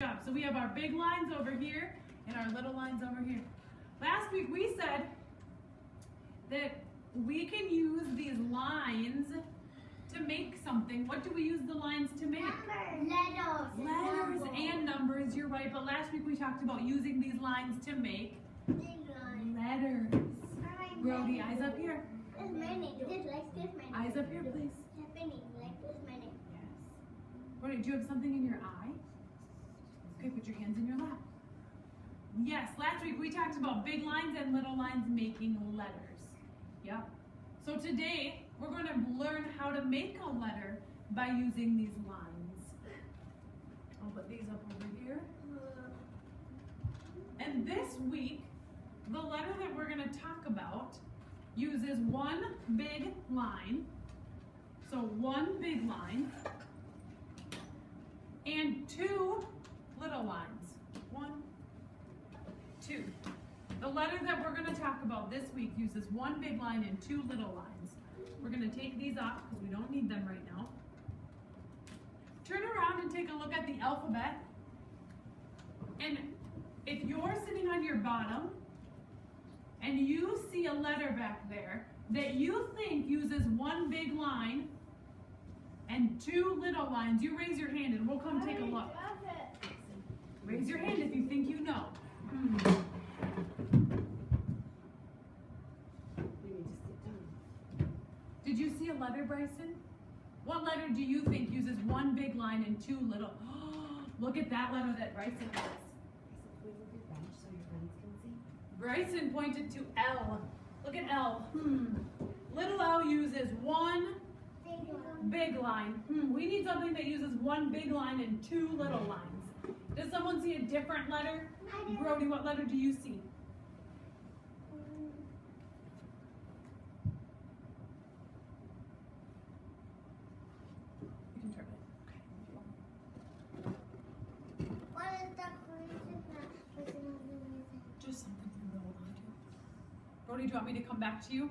job. So we have our big lines over here and our little lines over here. Last week we said that we can use these lines to make something. What do we use the lines to make? Letters. Letters and numbers, you're right. But last week we talked about using these lines to make letters. Brody, eyes up here. Eyes up here, please. Yes. Brody, do you have something in your eye? Okay, put your hands in your lap. Yes, last week we talked about big lines and little lines making letters. Yep. So today we're going to learn how to make a letter by using these lines. I'll put these up over here. And this week, the letter that we're going to talk about uses one big line. So one big line and two little lines. 1, 2. The letter that we're going to talk about this week uses one big line and two little lines. We're going to take these off because we don't need them right now. Turn around and take a look at the alphabet. And if you're sitting on your bottom and you see a letter back there that you think uses one big line and two little lines, you raise your hand and we'll come take a look. Raise your hand if you think you know. Did you see a letter, Bryson? What letter do you think uses one big line and two little? Look at that letter that Bryson has. Bryson pointed to L. Look at L. Little L uses one big line. We need something that uses one big line and two little lines. Does someone see a different letter? Brody, what letter do you see? You can turn it. Okay. What is the Just something to hold on to. Brody, do you want me to come back to you?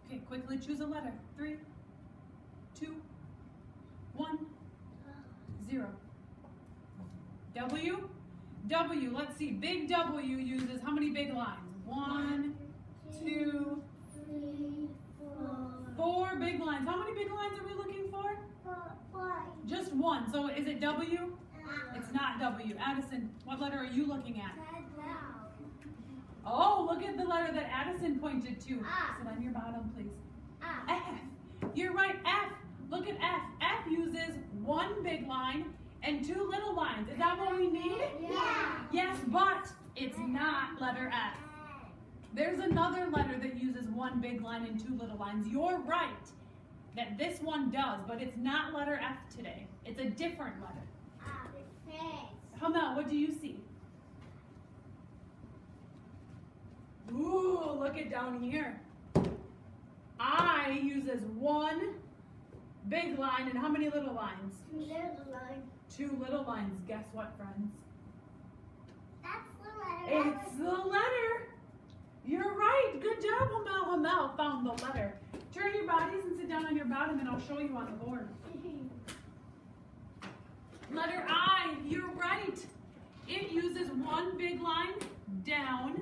Okay, quickly choose a letter. 3, 2, 1, 0. W? W, let's see. Big W uses how many big lines? 1, 2, 3, 4 big lines. How many big lines are we looking for? 4. Just one. So is it W? It's not W. Addison, what letter are you looking at? Oh, look at the letter that Addison pointed to. Sit on your bottom, please. F. You're right, F. Look at F. F uses one big line and two little lines. Is that what we need? Yeah. Yes, but it's not letter F. There's another letter that uses one big line and two little lines. You're right that this one does, but it's not letter F today. It's a different letter. Hamel, what do you see? Ooh, look at down here. I uses one big line and how many little lines? 2 little lines. 2 little lines. Guess what, friends? That's the letter. It's the letter. You're right. Good job, Hamel. Hamel found the letter. Turn your bodies and sit down on your bottom and I'll show you on the board. Letter I. You're right. It uses one big line down.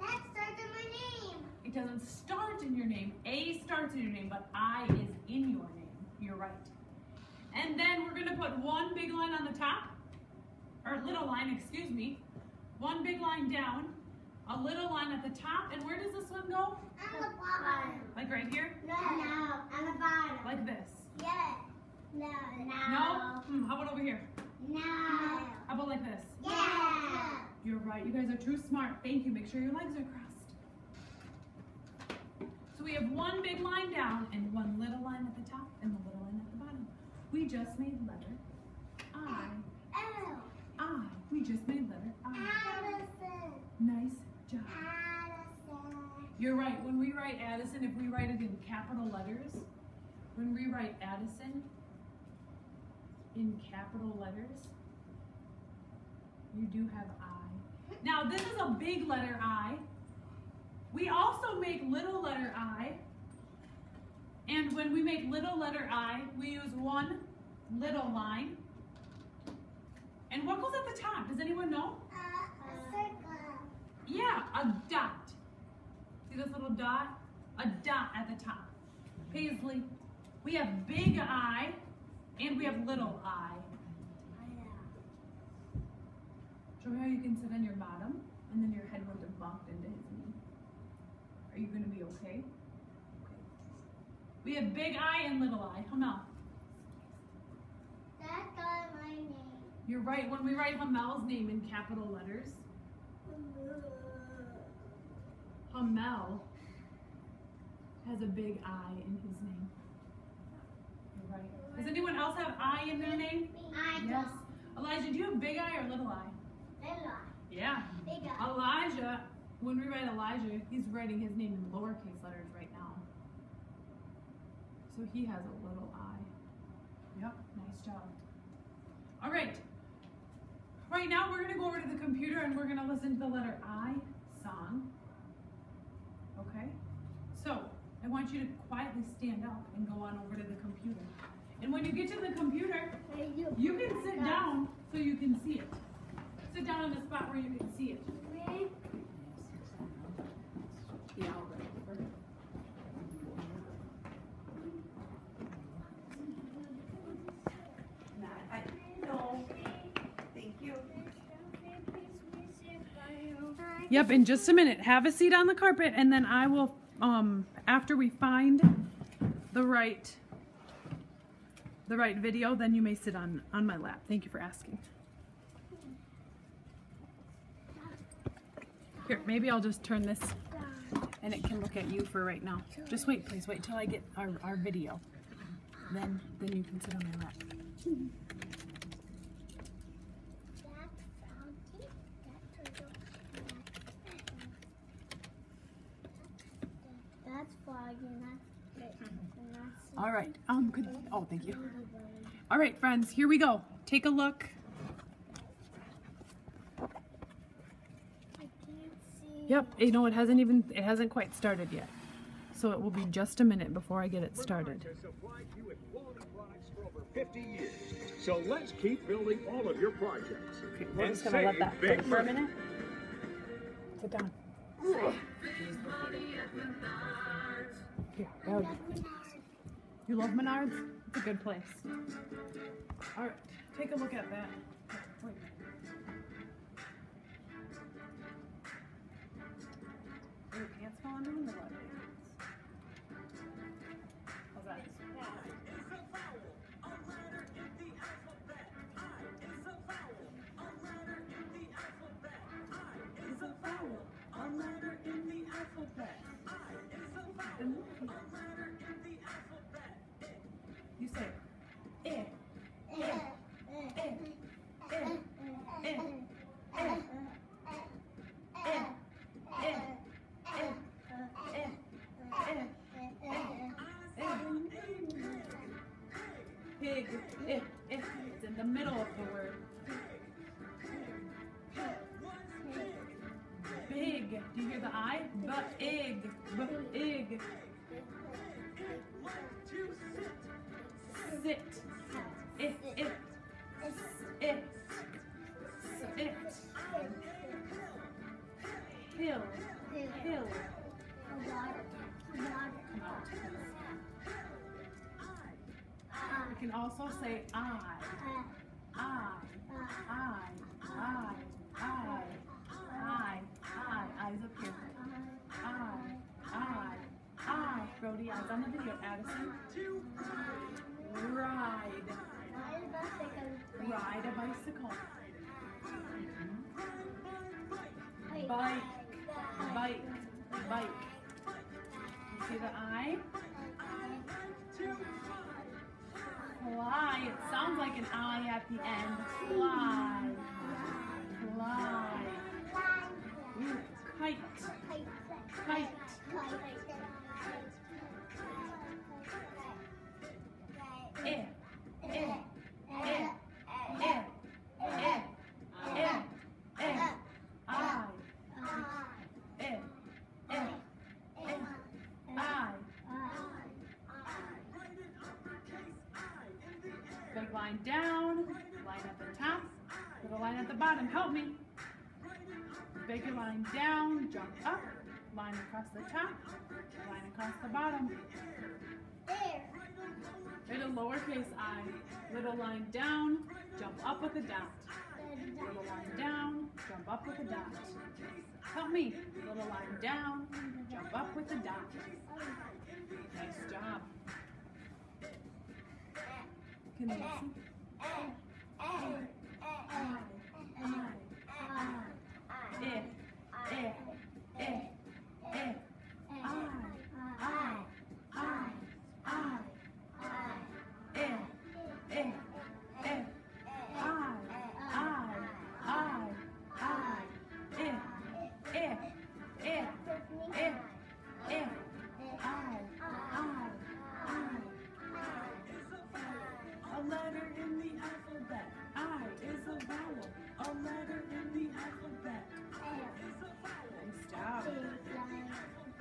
That starts in my name. It doesn't start in your name. A starts in your name, but I is in your name. You're right. And then we're going to put one big line on the top, or little line, excuse me. One big line down, a little line at the top, and where does this one go? On the bottom. Like right here? No, on the bottom. Like this? Yeah. No. No? How about over here? No. How about like this? Yeah. You're right. You guys are too smart. Thank you. Make sure your legs are crossed. So we have one big line down and one little line at the top and the little line at the bottom. We just made letter I. L. I. We just made letter I. Addison. Nice job. Addison. You're right. When we write Addison, if we write it in capital letters, when we write Addison in capital letters, you do have I. Now, this is a big letter I. We also make little letter I. And when we make little letter I, we use one little line And what goes at the top? Does anyone know? A circle. Yeah, a dot. See this little dot? A dot at the top. Paisley, we have big I and we have little I. Show me how you can sit on your bottom and then your head wouldn't have bumped into his knee. Are you going to be okay? We have big I and little I. Hamel. That's not my name. You're right. When we write Hamel's name in capital letters, Hamel has a big I in his name. You're right. Does anyone else have I in their name? I Yes. Elijah, do you have big I or little I? Little. Yeah. Big I. Elijah, when we write Elijah, he's writing his name in lowercase letters right now. So he has a little I. Yep, nice job. All right. Right now we're going to go over to the computer and we're going to listen to the letter I song. Okay? So, I want you to quietly stand up and go on over to the computer. And when you get to the computer, you can sit down so you can see it. Sit down in the spot where you can see it. Yeah, I'll write it over. No. Thank you. Yep, in just a minute. Have a seat on the carpet and then I will, after we find the right video, then you may sit on my lap. Thank you for asking. Here, maybe I'll just turn this and it can look at you for right now. Just wait, please. Wait till I get our video. Then you can sit on my lap. That's fine, and that's All right. Good. Oh, thank you. All right, friends, here we go. Take a look. I can't see. Yep, you know, it hasn't quite started yet. So it will be just a minute before I get it started. Supplied you with quality products for over 50 years. So let's keep building all of your projects. Okay, we're and just gonna let save that big cook for a money. minute. Sit down. Here, go. You love Menards? It's a good place. All right, take a look at that. Wait. Are your pants falling down or what? How's that? You say, eh, eh, eh, eh, eh, eh, eh, Pig, it's in the middle of the word. Big, do you hear the I? B-ig, b-ig. Sit, it, it, hill, hill. You can also say I. Eyes up here. I. Brody, eyes on the video. Addison. Ride. Ride a bicycle. Bike. Bike. Bike. You see the I? Fly. It sounds like an I at the end. Fly. Fly. Ooh, kite. Kite. Big line down, line at the top, Little line at the bottom, help me. Bigger line down, jump up, line across the top, line across the bottom. There. Right, a lowercase I. Little line down, jump up with a dot. Little line down, jump up with a dot. Help me. Little line down, jump up with a dot. Nice job. Can you see? A letter in the alphabet. I is a vowel. A letter in the alphabet. Nice job.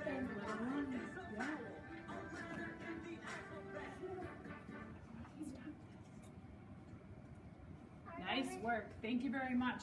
Big little one. Yeah. Nice work. Thank you very much.